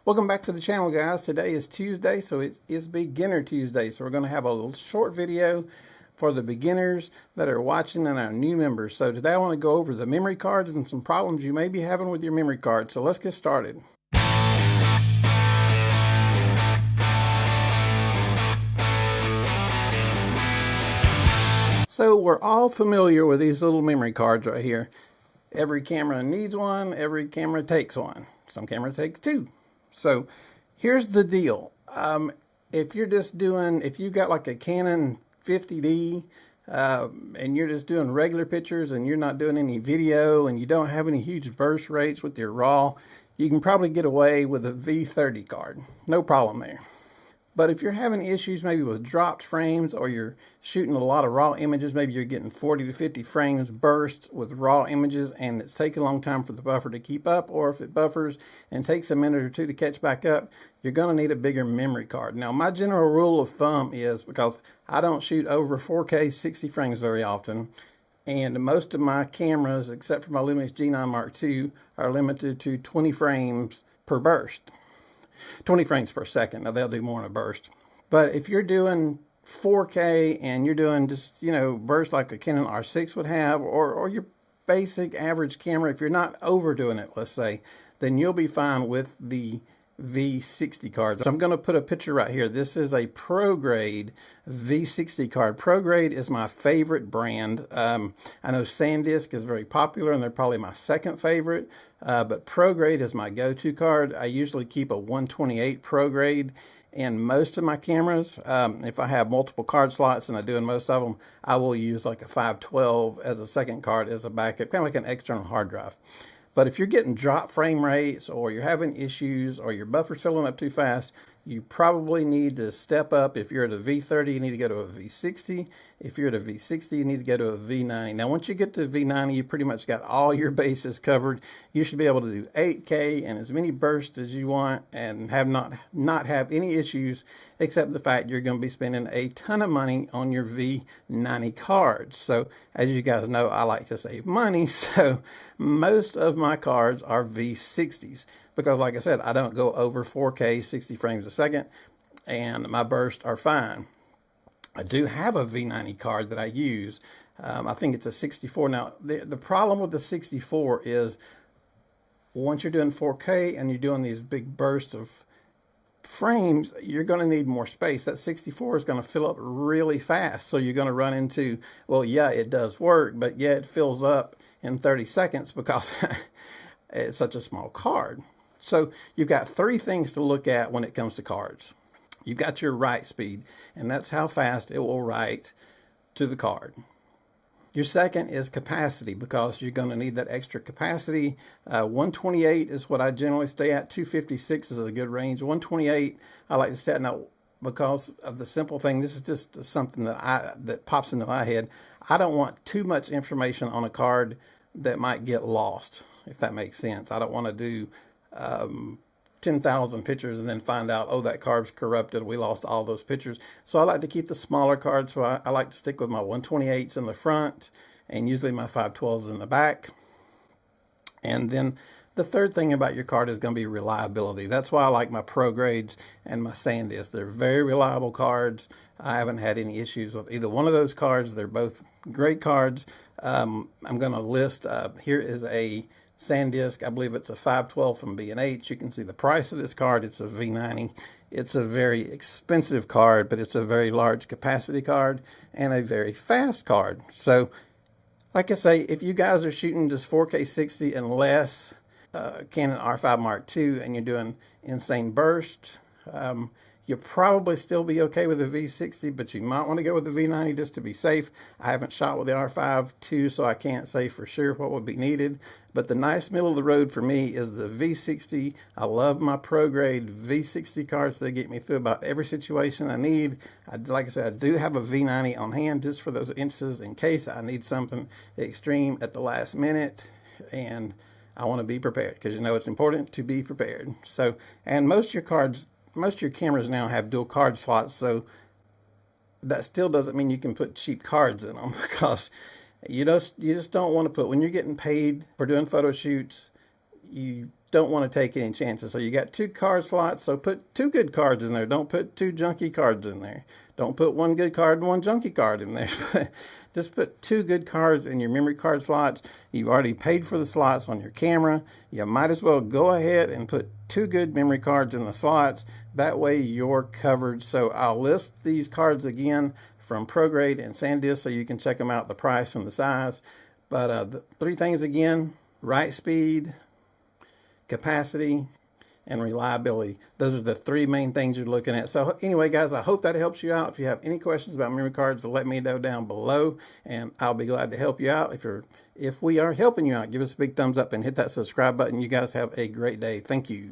Welcome back to the channel, guys. Today is Tuesday, so it is Beginner Tuesday. So we're going to have a little short video for the beginners that are watching and our new members. So today I want to go over the memory cards and some problems you may be having with your memory cards. So let's get started. So we're all familiar with these little memory cards right here. Every camera needs one, every camera takes one. Some cameras take two. So here's the deal. If you got like a Canon 50D and you're just doing regular pictures and you're not doing any video and you don't have any huge burst rates with your RAW, you can probably get away with a V30 card. No problem there. But if you're having issues maybe with dropped frames, or you're shooting a lot of raw images, maybe you're getting 40 to 50 frames burst with raw images and it's taking a long time for the buffer to keep up, or if it buffers and takes a minute or two to catch back up, you're going to need a bigger memory card. Now, my general rule of thumb is, because I don't shoot over 4K 60 frames very often, and most of my cameras, except for my Lumix G9 Mark II, are limited to 20 frames per burst. 20 frames per second. Now they'll do more in a burst. But if you're doing 4K and you're doing just, burst like a Canon R6 would have, or your basic average camera, if you're not overdoing it, let's say, then you'll be fine with the V60 cards. So I'm going to put a picture right here. This is a ProGrade V60 card. ProGrade is my favorite brand. I know SanDisk is very popular and they're probably my second favorite, but ProGrade is my go-to card. I usually keep a 128 ProGrade in most of my cameras. If I have multiple card slots, and I do in most of them, I will use like a 512 as a second card as a backup, kind of like an external hard drive. But if you're getting drop frame rates, or you're having issues, or your buffer's filling up too fast, you probably need to step up. If you're at a V30, you need to go to a V60. If you're at a V60, you need to go to a V90. Now, once you get to V90, you pretty much got all your bases covered. You should be able to do 8K and as many bursts as you want, and have not have any issues, except the fact you're going to be spending a ton of money on your V90 cards. So, as you guys know, I like to save money, so most of my cards are V60s. Because like I said, I don't go over 4K 60 frames a second, and my bursts are fine. I do have a V90 card that I use. I think it's a 64. Now, the problem with the 64 is, once you're doing 4K and you're doing these big bursts of frames, you're going to need more space. That 64 is going to fill up really fast. So you're going to run into, well, yeah, it does work, but yeah, it fills up in 30 seconds because it's such a small card. So you've got three things to look at when it comes to cards. You've got your write speed, and that's how fast it will write to the card. Your second is capacity, because you're going to need that extra capacity. 128 is what I generally stay at. 256 is a good range. 128 I like to stay at. Now, because of the simple thing, this is just something that pops into my head. I don't want too much information on a card that might get lost, if that makes sense. I don't want to do 10,000 pictures and then find out, oh, that card's corrupted, we lost all those pictures. So I like to keep the smaller cards. So I like to stick with my 128s in the front and usually my 512s in the back. And then the third thing about your card is going to be reliability. That's why I like my ProGrades and my SanDisk. They're very reliable cards. I haven't had any issues with either one of those cards. They're both great cards. I'm going to list, here is a SanDisk. I believe it's a 512 from B&H. You can see the price of this card. It's a V90. It's a very expensive card, but it's a very large capacity card and a very fast card. So, like I say, if you guys are shooting just 4K 60 and less, Canon R5 Mark II, and you're doing insane bursts, you'll probably still be okay with the V60, but you might want to go with the V90 just to be safe. I haven't shot with the R5 II, so I can't say for sure what would be needed. But the nice middle of the road for me is the V60. I love my ProGrade V60 cards. They get me through about every situation I need. Like I said, I do have a V90 on hand just for those instances in case I need something extreme at the last minute, and I want to be prepared, because it's important to be prepared. So, and most of your cameras now have dual card slots, so that still doesn't mean you can put cheap cards in them, because you just don't want to put, when you're getting paid for doing photo shoots, you don't want to take any chances. So you got 2 card slots, so put 2 good cards in there. Don't put 2 junky cards in there. Don't put 1 good card and 1 junky card in there. Just put 2 good cards in your memory card slots. You've already paid for the slots on your camera. You might as well go ahead and put 2 good memory cards in the slots. That way you're covered. So I'll list these cards again from ProGrade and SanDisk so you can check them out, the price and the size. But the 3 things again: write speed, capacity, and reliability. Those are the 3 main things you're looking at. So anyway, guys, I hope that helps you out. If you have any questions about memory cards, let me know down below, and I'll be glad to help you out. If we are helping you out, give us a big thumbs up and hit that subscribe button. You guys have a great day. Thank you.